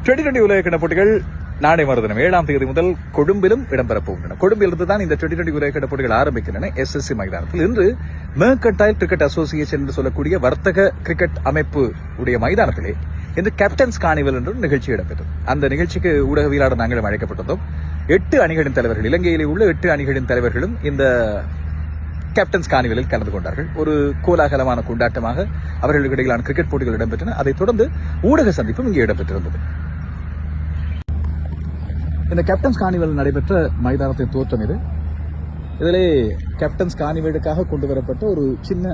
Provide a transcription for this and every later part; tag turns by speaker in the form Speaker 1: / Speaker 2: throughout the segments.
Speaker 1: 2020 உலகக்கிண்ண போட்டிகள் நாளை மறுதினம் 7ஆம் தேதி முதல் கொழும்பிலும் இடம்பெறப் போகின்றன. கொழும்பிலிருந்து தான் இந்த 2020 உலகக்கிண்ண போட்டிகள் ஆரம்பிக்கின்றன. SSC மைதானத்தில் இன்று மெர்கன்டைல் கிரிக்கெட் அசோசியேஷன் என்று சொல்லக்கூடிய வர்த்தக கிரிக்கெட் அமைப்பு உடைய மைதானத்திலே இன்று கேப்டன்ஸ் கார்னிவல் என்ற நிகழ்ச்சி இடம்பெற்றது. அந்த நிகழ்ச்சிக்கு ஊடகவியலாளர் நாங்களும் அழைக்கப்பட்டிருந்தோம். 8 அணிகளின் தலைவர்கள், இலங்கையிலே உள்ள 8 அணிகளின் தலைவர்களும் இந்த கேப்டன்ஸ் கார்னிவலில் கலந்து கொண்டார்கள். ஒரு கோலாகலமான கொண்டாட்டமாக அவர்களுக்கு இடையிலான கிரிக்கெட் போட்டிகள் இடம்பெற்றன. அதைத் தொடர்ந்து ஊடக சந்திப்பும் இங்கே இடம்பெற்றிருந்தது. இந்த கேப்டன்ஸ் கார்னிவல் நடைபெற்ற மைதானத்தின் தோற்றம் இது. இதிலே கேப்டன்ஸ் கார்னிவலுக்காக கொண்டு வரப்பட்ட ஒரு சின்ன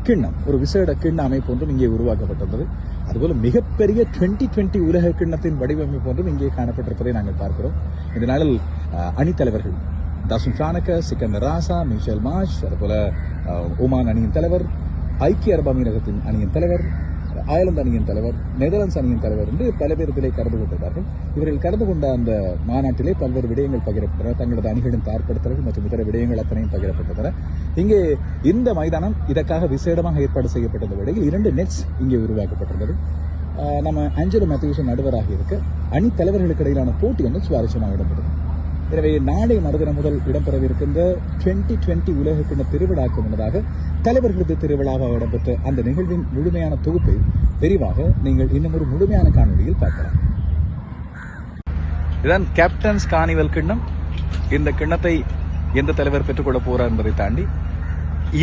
Speaker 1: கிண்ணம், ஒரு விசேட கிண்ண அமைப்பு ஒன்றும் இங்கே உருவாக்கப்பட்டிருந்தது. அதுபோல மிகப்பெரிய 2020 உலக கிண்ணத்தின் வடிவமைப்பு ஒன்றும் இங்கே காணப்பட்டிருப்பதை நாங்கள் பார்க்கிறோம். இந்த நாளில் அணித்தலைவர்கள் தாசும் சானக்க, சிக்கந்தர் ராசா, மிஷேல் மாஷ், அதுபோல ஒமான் அணியின் தலைவர், ஐக்கிய அரபு அமீரகத்தின் அணியின் தலைவர், அயர்லாந்து அணியின் தலைவர், நெதர்லாந்து அணியின் தலைவர் என்று பல பேர் இதிலே கலந்து கொண்டிருந்தார்கள். இவர்கள் கலந்து கொண்ட அந்த மாநாட்டிலே பல்வேறு விடயங்கள் பகிரப்பட்டன. தங்களது அணிகளின் தயார்படுத்தல்கள் மற்றும் இதர விடயங்கள் அத்தனையும் பகிரப்பட்டன. இங்கே இந்த மைதானம் இதற்காக விசேடமாக ஏற்பாடு செய்யப்பட்ட வேளையில் 2 நெட்ஸ் இங்கே உருவாக்கப்பட்டிருந்தது. நம்ம ஆஞ்சலோ மேத்யூஸ் நடுவராக இருக்க அணி தலைவர்களுக்கு இடையிலான போட்டி வந்து சுவாரஸ்யமாக இடம்பெறும். எனவே நாளை மறுதினம் முதல் இடம்பெறவிருக்கின்ற 2020 உலக கிண்ண திருவிழாக்கு முன்னதாக தலைவர்களது திருவிழாவாக இடம்பெற்ற அந்த நிகழ்வின் முழுமையான தொகுப்பை விரிவாக நீங்கள் இன்னும் ஒரு முழுமையான காணொலியில் பார்க்கலாம். இதுதான் கேப்டன்ஸ் கார்னிவல் கிண்ணம். இந்த கிண்ணத்தை எந்த தலைவர் பெற்றுக்கொள்ள போறார் என்பதை தாண்டி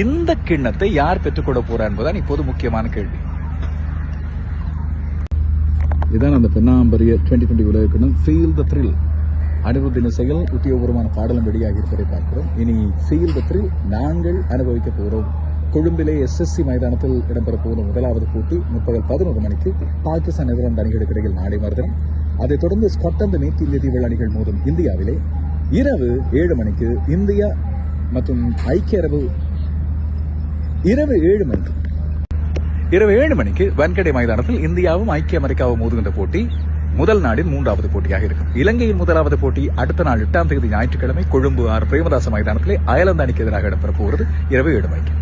Speaker 1: இந்த கிண்ணத்தை யார் பெற்றுக்கொள்ள போறார் என்பதுதான் இப்போது முக்கியமான கேள்வி. இதுதான் அந்த பெண்ணாம்பரிய 2020 உலக கிண்ணம். Feel the thrill. அனிருத்தின் செயல் உத்தியோகபூர்வமான பாடலும் வெளியாகி இருப்பதை பார்க்கிறோம். இனி ஃபீல் த த்ரில் நாங்கள் அனுபவிக்க போகிறோம். கொழும்பிலே SSC மைதானத்தில் இடம்பெறப் போகிற முதலாவது போட்டி முற்பகல் 11 மணிக்கு பாகிஸ்தான் நெதர்லாந்து அணிகளுக்கு இடையில் நாளை மறுதினம். அதைத் தொடர்ந்து ஸ்காட்லாந்து மேற்கு இந்திய தீவு அணிகள் மோதும் இந்தியாவிலே இரவு 7 மணிக்கு இந்தியா மற்றும் ஐக்கிய அரபு இரவு 7 மணிக்கு வான்கடே மைதானத்தில் இந்தியாவும் ஐக்கிய அமெரிக்காவும் மோதுகின்ற போட்டி முதல் நாளின் 3வது போட்டியாக இருக்கும். இலங்கையின் முதலாவது போட்டி அடுத்த நாள் 8ஆம் தேதி ஞாயிற்றுக்கிழமை கொழும்பு பிரேமதாச மைதானத்திலே அயர்லாந்து அணிக்கு எதிராக இடம்பெற போகிறது இரவு 7 மணிக்கு.